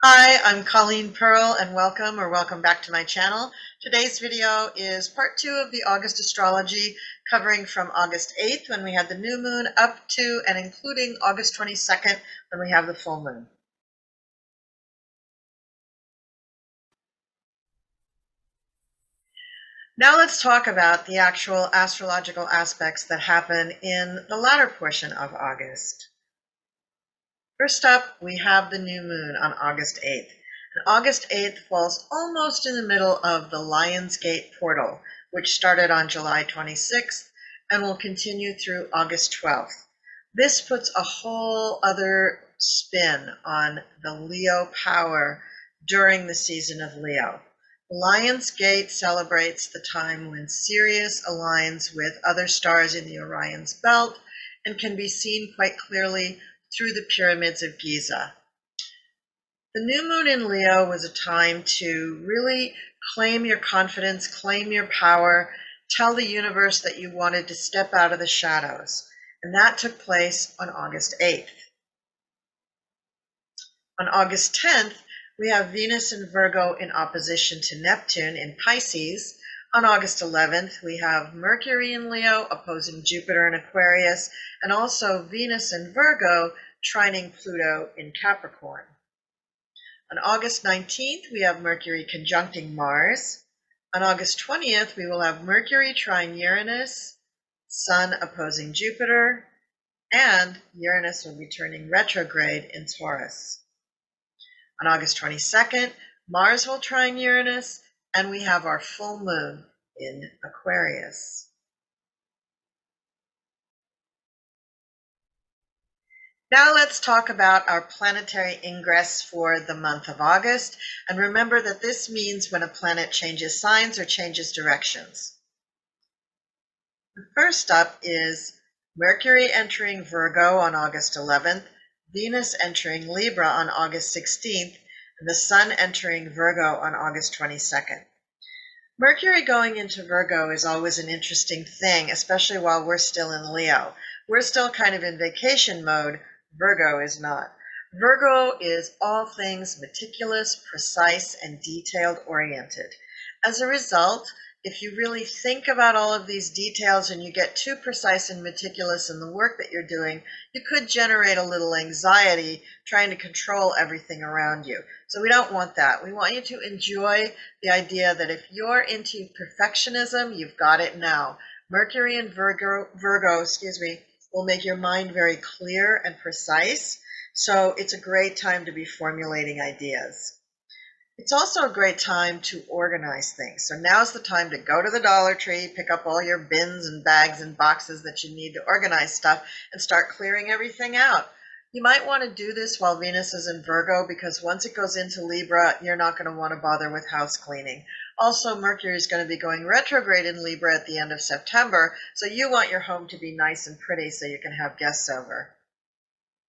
Hi, I'm Colleen Pearl and welcome back to my channel. Today's video is part 2 of the August astrology, covering from August 8th when we had the new moon up to and including August 22nd when we have the full moon. Now let's talk about the actual astrological aspects that happen in the latter portion of August. First up, we have the new moon on August 8th. And August 8th falls almost in the middle of the Lion's Gate portal, which started on July 26th and will continue through August 12th. This puts a whole other spin on the Leo power during the season of Leo. Lion's Gate celebrates the time when Sirius aligns with other stars in the Orion's belt and can be seen quite clearly through the pyramids of Giza. The new moon in Leo was a time to really claim your confidence, claim your power, tell the universe that you wanted to step out of the shadows. And that took place on August 8th. On August 10th, we have Venus in Virgo in opposition to Neptune in Pisces. On August 11th, we have Mercury in Leo opposing Jupiter in Aquarius, and also Venus in Virgo trining Pluto in Capricorn. On August 19th, we have Mercury conjuncting Mars. On August 20th, we will have Mercury trine Uranus, Sun opposing Jupiter, and Uranus will be turning retrograde in Taurus. On August 22nd, Mars will trine Uranus, and we have our full moon in Aquarius. Now let's talk about our planetary ingress for the month of August. And remember that this means when a planet changes signs or changes directions. First up is Mercury entering Virgo on August 11th, Venus entering Libra on August 16th, and the Sun entering Virgo on August 22nd. Mercury going into Virgo is always an interesting thing, especially while we're still in Leo. We're still kind of in vacation mode. Virgo is not. Virgo is all things meticulous, precise, and detailed oriented. As a result, if you really think about all of these details and you get too precise and meticulous in the work that you're doing, you could generate a little anxiety trying to control everything around you. So we don't want that. We want you to enjoy the idea that if you're into perfectionism, you've got it now. Mercury in Virgo, will make your mind very clear and precise. So it's a great time to be formulating ideas. It's also a great time to organize things. So now's the time to go to the Dollar Tree, pick up all your bins and bags and boxes that you need to organize stuff, and start clearing everything out. You might want to do this while Venus is in Virgo, because once it goes into Libra, you're not going to want to bother with house cleaning. Also, Mercury is going to be going retrograde in Libra at the end of September, so you want your home to be nice and pretty so you can have guests over.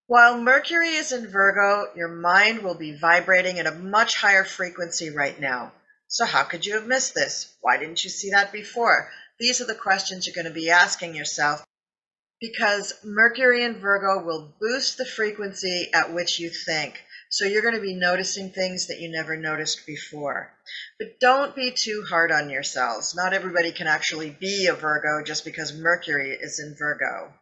While Mercury is in Virgo, your mind will be vibrating at a much higher frequency right now. So how could you have missed this? Why didn't you see that before? These are the questions you're going to be asking yourself, because Mercury in Virgo will boost the frequency at which you think. So you're going to be noticing things that you never noticed before. But don't be too hard on yourselves. Not everybody can actually be a Virgo just because Mercury is in Virgo.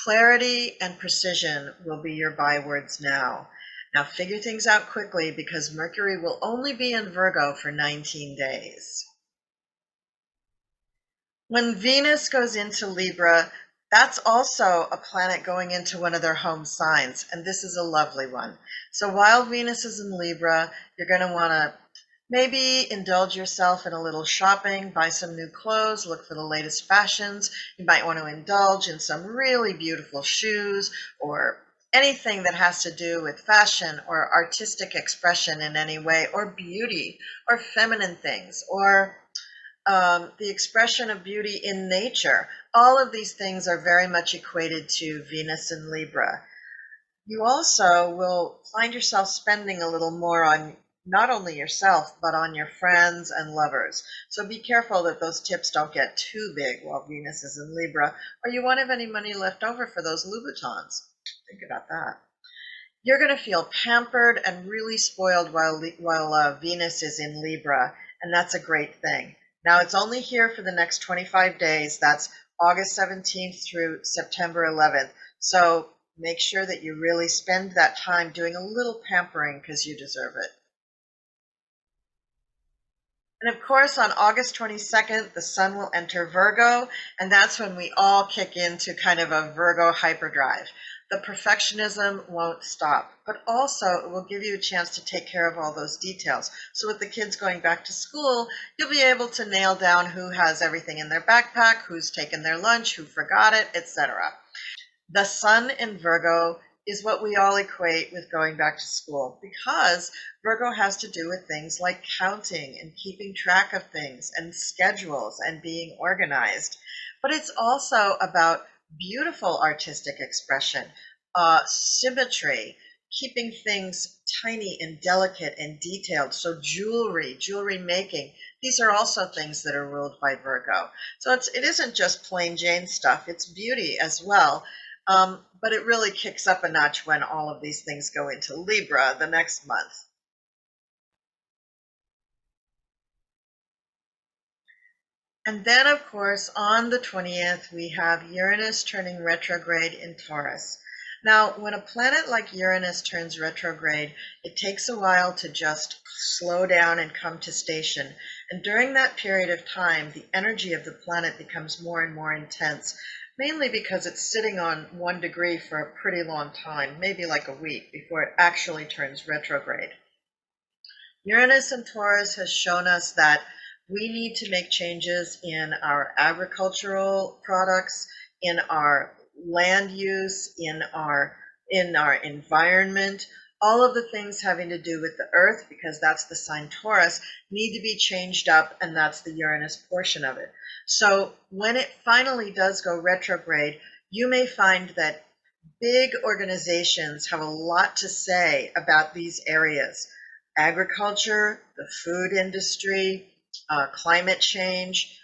Clarity and precision will be your bywords now. Now figure things out quickly, because Mercury will only be in Virgo for 19 days. When Venus goes into Libra, that's also a planet going into one of their home signs, and this is a lovely one. So while Venus is in Libra, you're going to want to maybe indulge yourself in a little shopping, buy some new clothes, look for the latest fashions. You might want to indulge in some really beautiful shoes or anything that has to do with fashion or artistic expression in any way, or beauty or feminine things, or the expression of beauty in nature. All of these things are very much equated to Venus in Libra. You also will find yourself spending a little more on not only yourself, but on your friends and lovers. So be careful that those tips don't get too big while Venus is in Libra, or you won't have any money left over for those Louboutins. Think about that. You're going to feel pampered and really spoiled while Venus is in Libra, and that's a great thing. Now, it's only here for the next 25 days. That's August 17th through September 11th. So make sure that you really spend that time doing a little pampering because you deserve it. And of course, on August 22nd, the sun will enter Virgo, and that's when we all kick into kind of a Virgo hyperdrive. The perfectionism won't stop, but also it will give you a chance to take care of all those details. So with the kids going back to school, you'll be able to nail down who has everything in their backpack, who's taken their lunch, who forgot it, etc. The sun in Virgo is what we all equate with going back to school because Virgo has to do with things like counting and keeping track of things and schedules and being organized. But it's also about beautiful artistic expression, symmetry, keeping things tiny and delicate and detailed. So jewelry making, these are also things that are ruled by Virgo. So it isn't just plain Jane stuff, it's beauty as well. But it really kicks up a notch when all of these things go into Libra the next month. And then, of course, on the 20th, we have Uranus turning retrograde in Taurus. Now, when a planet like Uranus turns retrograde, it takes a while to just slow down and come to station. And during that period of time, the energy of the planet becomes more and more intense, mainly because it's sitting on 1 degree for a pretty long time, maybe like a week, before it actually turns retrograde. Uranus and Taurus has shown us that we need to make changes in our agricultural products, in our land use, in our environment. All of the things having to do with the earth, because that's the sign Taurus, need to be changed up, and that's the Uranus portion of it. So when it finally does go retrograde, you may find that big organizations have a lot to say about these areas. Agriculture, the food industry, climate change,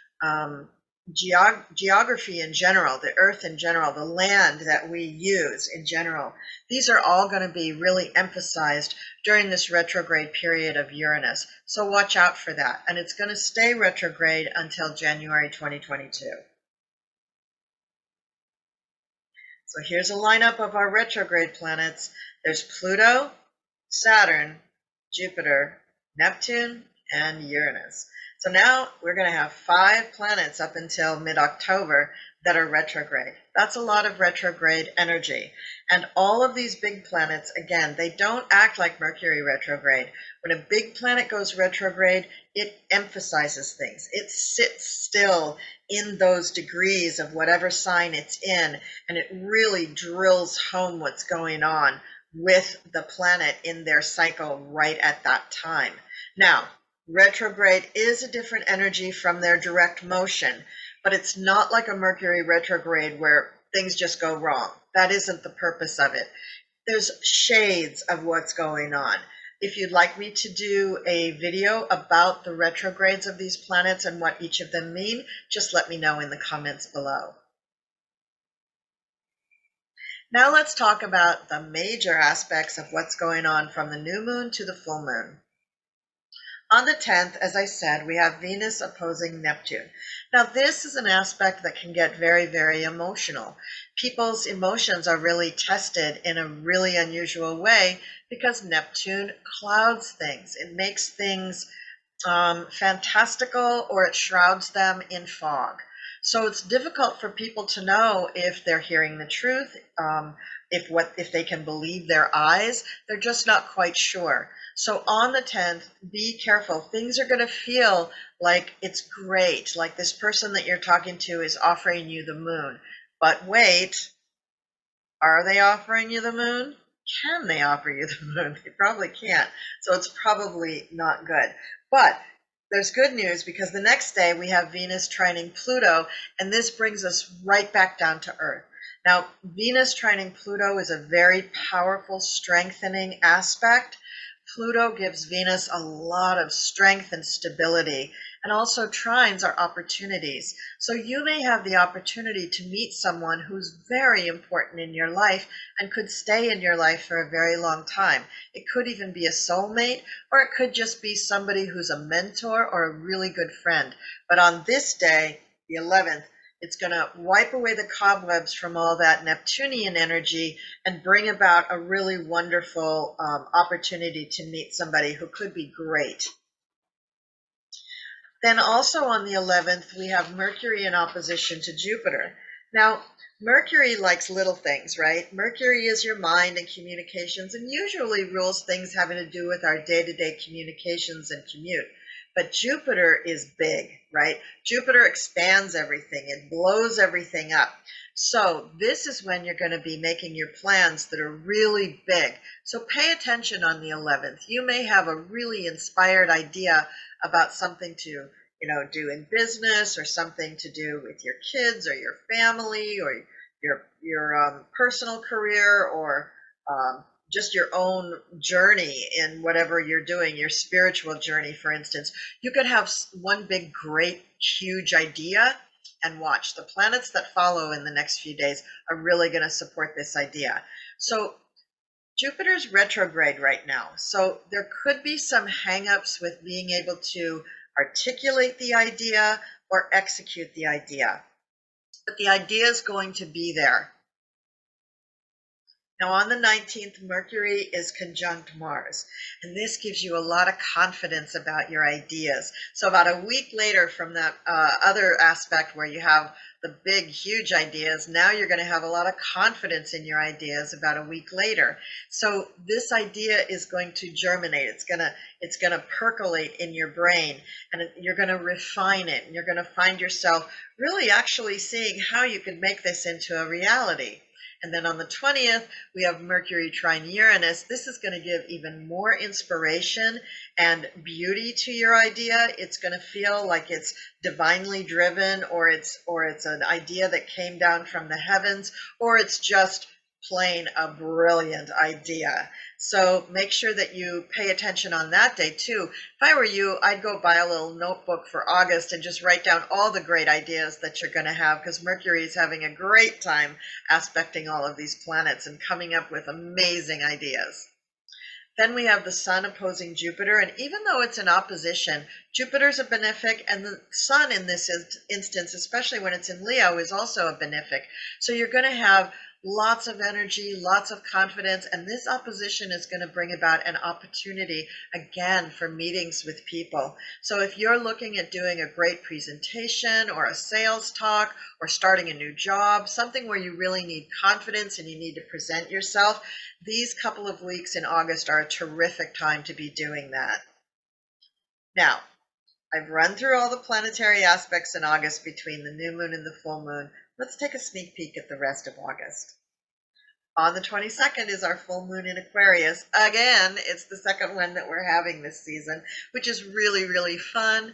geography in general, the earth in general, the land that we use in general. These are all going to be really emphasized during this retrograde period of Uranus. So watch out for that. And it's going to stay retrograde until January 2022. So here's a lineup of our retrograde planets. There's Pluto, Saturn, Jupiter, Neptune, and Uranus. So now we're going to have 5 planets up until mid-October that are retrograde. That's a lot of retrograde energy. And all of these big planets, again, they don't act like Mercury retrograde. When a big planet goes retrograde, it emphasizes things. It sits still in those degrees of whatever sign it's in, and it really drills home what's going on with the planet in their cycle right at that time. Now, retrograde is a different energy from their direct motion, but it's not like a Mercury retrograde where things just go wrong. That isn't the purpose of it. There's shades of what's going on. If you'd like me to do a video about the retrogrades of these planets and what each of them mean, just let me know in the comments below. Now let's talk about the major aspects of what's going on from the new moon to the full moon. On the 10th, as I said, we have Venus opposing Neptune. Now, this is an aspect that can get very, very emotional. People's emotions are really tested in a really unusual way because Neptune clouds things. It makes things fantastical, or it shrouds them in fog. So it's difficult for people to know if they're hearing the truth, if they can believe their eyes. They're just not quite sure. So on the 10th, be careful. Things are going to feel like it's great, like this person that you're talking to is offering you the moon. But wait, are they offering you the moon? Can they offer you the moon? They probably can't. So it's probably not good. But there's good news because the next day we have Venus trining Pluto, and this brings us right back down to Earth. Now, Venus trining Pluto is a very powerful, strengthening aspect. Pluto gives Venus a lot of strength and stability, And also trines are opportunities. So you may have the opportunity to meet someone who's very important in your life and could stay in your life for a very long time. It could even be a soulmate, or it could just be somebody who's a mentor or a really good friend. But on this day, the 11th, it's going to wipe away the cobwebs from all that Neptunian energy and bring about a really wonderful opportunity to meet somebody who could be great. Then also on the 11th, we have Mercury in opposition to Jupiter. Now, Mercury likes little things, right? Mercury is your mind and communications and usually rules things having to do with our day-to-day communications and commute. But Jupiter is big, right? Jupiter expands everything. It blows everything up. So this is when you're going to be making your plans that are really big. So pay attention on the 11th. You may have a really inspired idea about something to, do in business, or something to do with your kids or your family or your personal career, or just your own journey in whatever you're doing, your spiritual journey, for instance. You could have one big, great, huge idea, and watch. The planets that follow in the next few days are really going to support this idea. So Jupiter's retrograde right now. So there could be some hangups with being able to articulate the idea or execute the idea. But the idea is going to be there. Now on the 19th, Mercury is conjunct Mars, and this gives you a lot of confidence about your ideas. So about a week later from that other aspect where you have the big, huge ideas, now you're going to have a lot of confidence in your ideas about a week later. So this idea is going to germinate. It's going to percolate in your brain, and you're going to refine it, and you're going to find yourself really actually seeing how you could make this into a reality. And then on the 20th, we have Mercury trine Uranus. This is going to give even more inspiration and beauty to your idea. It's going to feel like it's divinely driven, or it's an idea that came down from the heavens, or it's just plain a brilliant idea. So make sure that you pay attention on that day too. If I were you, I'd go buy a little notebook for August and just write down all the great ideas that you're going to have, because Mercury is having a great time aspecting all of these planets and coming up with amazing ideas. Then we have the Sun opposing Jupiter, and even though it's in opposition, Jupiter's a benefic, and the Sun in this instance, especially when it's in Leo, is also a benefic. So you're going to have lots of energy, lots of confidence, and this opposition is going to bring about an opportunity again for meetings with people. So if you're looking at doing a great presentation or a sales talk or starting a new job, something where you really need confidence and you need to present yourself, these couple of weeks in August are a terrific time to be doing that. Now, I've run through all the planetary aspects in August between the new moon and the full moon. Let's take a sneak peek at the rest of August. On the 22nd is our full moon in Aquarius. Again, it's the second one that we're having this season, which is really, really fun.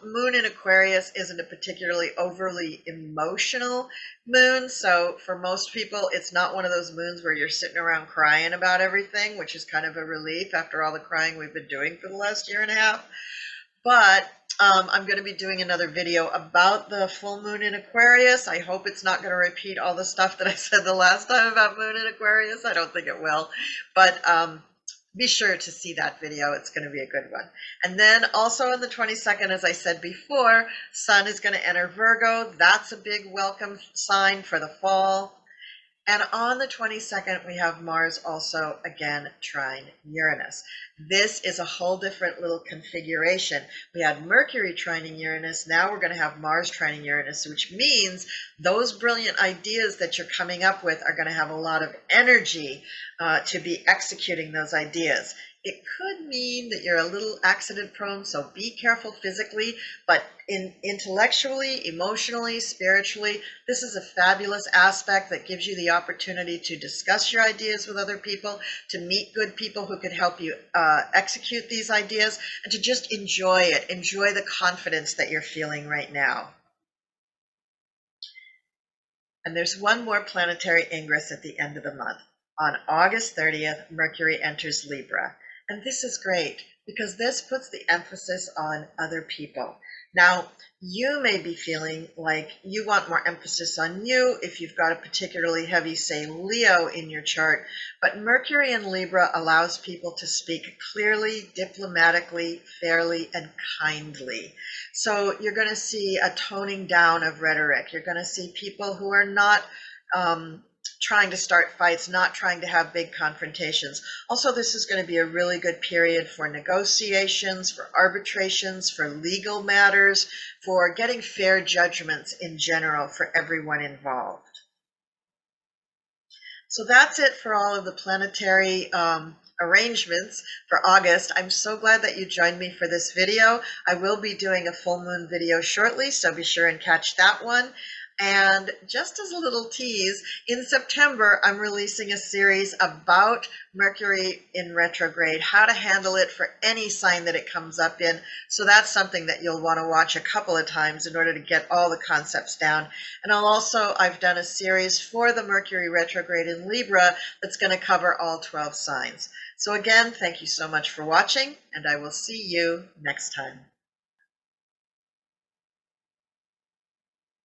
Moon in Aquarius isn't a particularly overly emotional moon, so for most people, it's not one of those moons where you're sitting around crying about everything, which is kind of a relief after all the crying we've been doing for the last year and a half. But I'm going to be doing another video about the full moon in Aquarius. I hope it's not going to repeat all the stuff that I said the last time about moon in Aquarius. I don't think it will. But be sure to see that video. It's going to be a good one. And then also on the 22nd, as I said before, Sun is going to enter Virgo. That's a big welcome sign for the fall. And on the 22nd, we have Mars also again trine Uranus. This is a whole different little configuration. We had Mercury trining Uranus. Now we're going to have Mars trining Uranus, which means those brilliant ideas that you're coming up with are going to have a lot of energy to be executing those ideas. It could mean that you're a little accident prone, so be careful physically, but intellectually, emotionally, spiritually, this is a fabulous aspect that gives you the opportunity to discuss your ideas with other people, to meet good people who could help you execute these ideas, and to just enjoy it, enjoy the confidence that you're feeling right now. And there's one more planetary ingress at the end of the month. On August 30th, Mercury enters Libra. And this is great because this puts the emphasis on other people. Now, you may be feeling like you want more emphasis on you if you've got a particularly heavy, say, Leo in your chart, but Mercury in Libra allows people to speak clearly, diplomatically, fairly, and kindly. So you're going to see a toning down of rhetoric. You're going to see people who are not trying to start fights, not trying to have big confrontations. Also, this is going to be a really good period for negotiations, for arbitrations, for legal matters, for getting fair judgments in general for everyone involved. So that's it for all of the planetary arrangements for August. I'm so glad that you joined me for this video. I will be doing a full moon video shortly, so be sure and catch that one. And just as a little tease, in September, I'm releasing a series about Mercury in retrograde, how to handle it for any sign that it comes up in. So that's something that you'll want to watch a couple of times in order to get all the concepts down. And I've done a series for the Mercury retrograde in Libra that's going to cover all 12 signs. So again, thank you so much for watching, and I will see you next time.